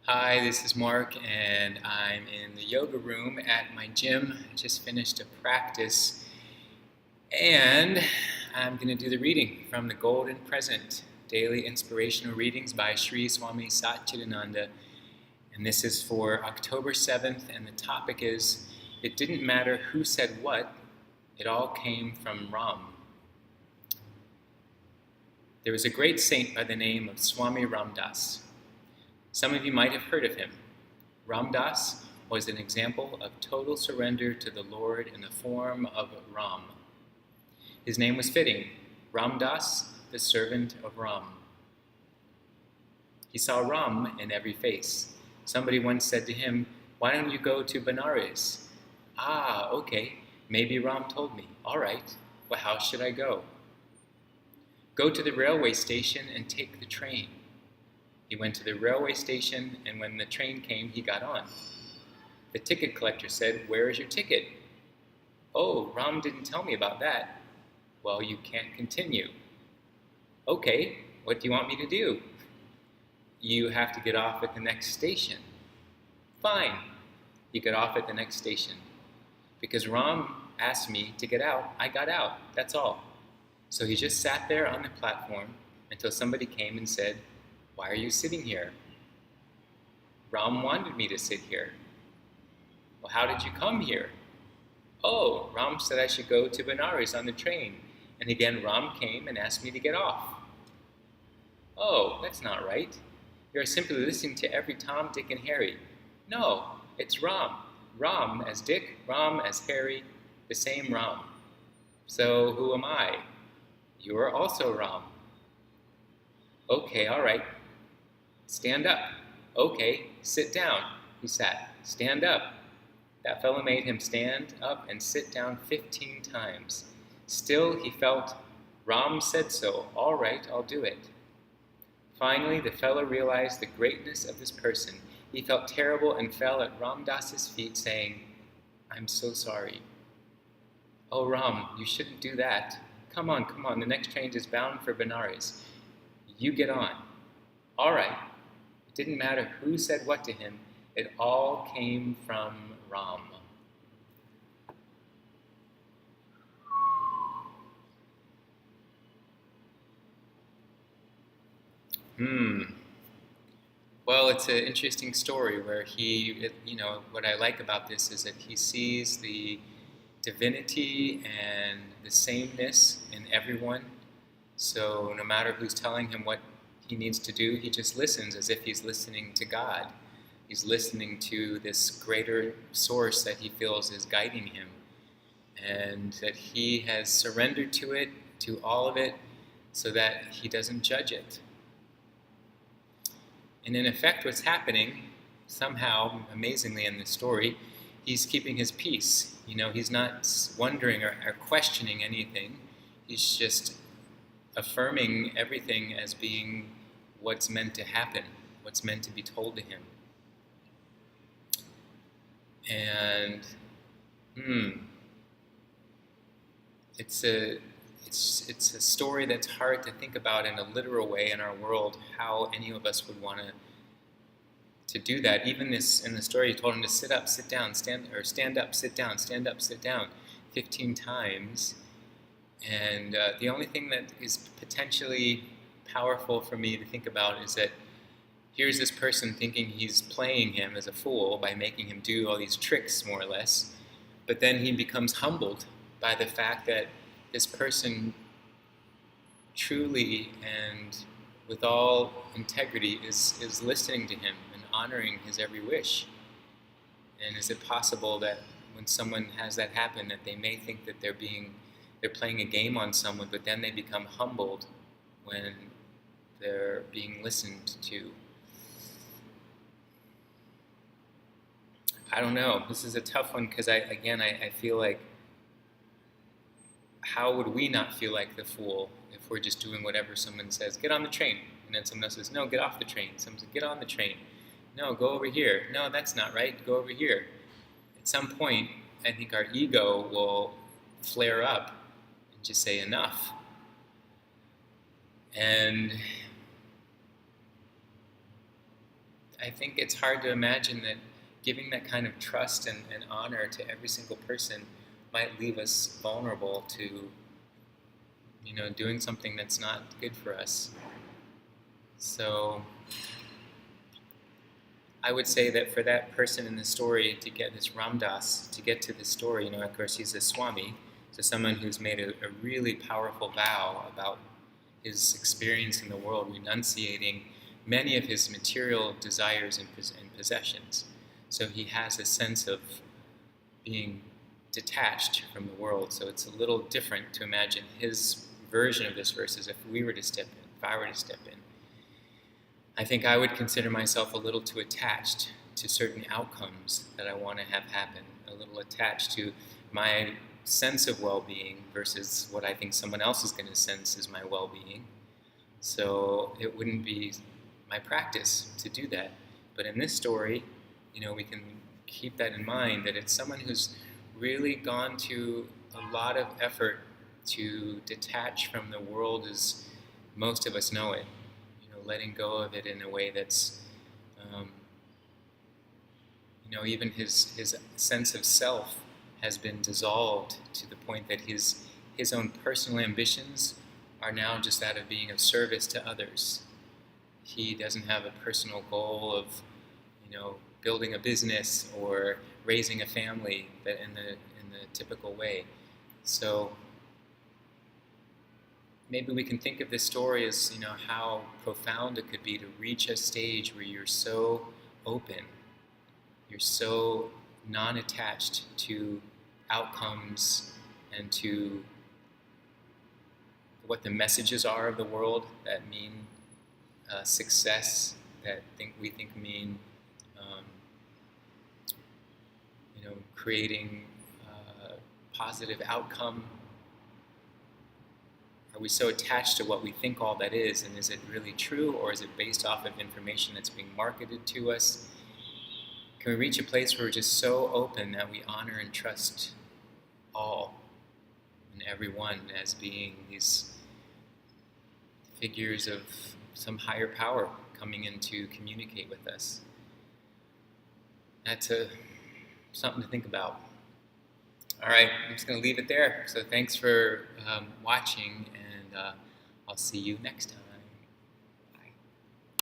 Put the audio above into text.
Hi, this is Mark, and I'm in the yoga room at my gym. I just finished a practice, and I'm going to do the reading from the Golden Present Daily Inspirational Readings by Sri Swami Satchidananda. And this is for October 7th, and the topic is It Didn't Matter Who Said What, It All Came from Ram. There was a great saint by the name of Swami Ramdas. Some of you might have heard of him. Ramdas was an example of total surrender to the Lord in the form of Ram. His name was fitting, Ramdas, the servant of Ram. He saw Ram in every face. Somebody once said to him, "Why don't you go to Benares?" "Ah, okay, maybe Ram told me. All right, well, how should I go?" "Go to the railway station and take the train." He went to the railway station, and when the train came, he got on. The ticket collector said, "Where is your ticket?" "Oh, Ram didn't tell me about that." "Well, you can't continue." "Okay, what do you want me to do?" "You have to get off at the next station." "Fine." He got off at the next station. Because Ram asked me to get out, I got out, that's all. So he just sat there on the platform until somebody came and said, "Why are you sitting here?" "Ram wanted me to sit here." "Well, how did you come here?" "Oh, Ram said I should go to Benares on the train, and again Ram came and asked me to get off." "Oh, that's not right. You're simply listening to every Tom, Dick, and Harry." "No, it's Ram. Ram as Dick, Ram as Harry, the same Ram." "So who am I?" "You are also Ram." "Okay, all right. Stand up." "Okay, sit down." He sat. "Stand up." That fellow made him stand up and sit down 15 times. Still, he felt, Ram said so. All right, I'll do it. Finally, the fellow realized the greatness of this person. He felt terrible and fell at Ram Das's feet, saying, "I'm so sorry." "Oh, Ram, you shouldn't do that. Come on, the next train is bound for Benares. You get on." All right. It didn't matter who said what to him. It all came from Ram. Well, it's an interesting story where what I like about this is that he sees the divinity and the sameness in everyone. So no matter who's telling him what he needs to do, he just listens as if he's listening to God. He's listening to this greater source that he feels is guiding him, and that he has surrendered to it, to all of it, so that he doesn't judge it. And in effect, what's happening, somehow, amazingly in this story, he's keeping his peace. He's not wondering or questioning anything. He's just affirming everything as being what's meant to happen, what's meant to be told to him. And it's a story that's hard to think about in a literal way in our world. How any of us would want to do that? Even this in the story, he told him to sit up, sit down, stand up, sit down, stand up, sit down, 15 times. And the only thing that is potentially powerful for me to think about is that here's this person thinking he's playing him as a fool by making him do all these tricks, more or less. But then he becomes humbled by the fact that this person truly and with all integrity is listening to him and honoring his every wish. And is it possible that when someone has that happen, that they may think that they're playing a game on someone, but then they become humbled when they're being listened to? I don't know. This is a tough one because I feel like, how would we not feel like the fool if we're just doing whatever someone says? Get on the train. And then someone else says, "No, get off the train." Someone says, "Get on the train." "No, go over here." "No, that's not right. Go over here." At some point, I think our ego will flare up and just say enough. And I think it's hard to imagine that giving that kind of trust and honor to every single person might leave us vulnerable to, doing something that's not good for us. So I would say that for that person in the story to get this Ramdas, to get to this story, of course he's a Swami, so someone who's made a really powerful vow about his experience in the world, renunciating many of his material desires and possessions. So he has a sense of being detached from the world. So it's a little different to imagine his version of this versus if I were to step in. I think I would consider myself a little too attached to certain outcomes that I want to have happen, a little attached to my sense of well-being versus what I think someone else is going to sense as my well-being. So it wouldn't be my practice to do that. But in this story, we can keep that in mind, that it's someone who's really gone to a lot of effort to detach from the world as most of us know it, letting go of it in a way that's, even his sense of self has been dissolved to the point that his own personal ambitions are now just that of being of service to others. He doesn't have a personal goal of, building a business or raising a family that in the typical way. So maybe we can think of this story as, how profound it could be to reach a stage where you're so open, you're so non-attached to outcomes and to what the messages are of the world that mean success, that we think mean creating positive outcome. Are we so attached to what we think all that is, and is it really true, or is it based off of information that's being marketed to us? Can we reach a place where we're just so open that we honor and trust all and everyone as being these figures of some higher power coming in to communicate with us? That's something to think about. All right, I'm just going to leave it there. So thanks for watching, and I'll see you next time.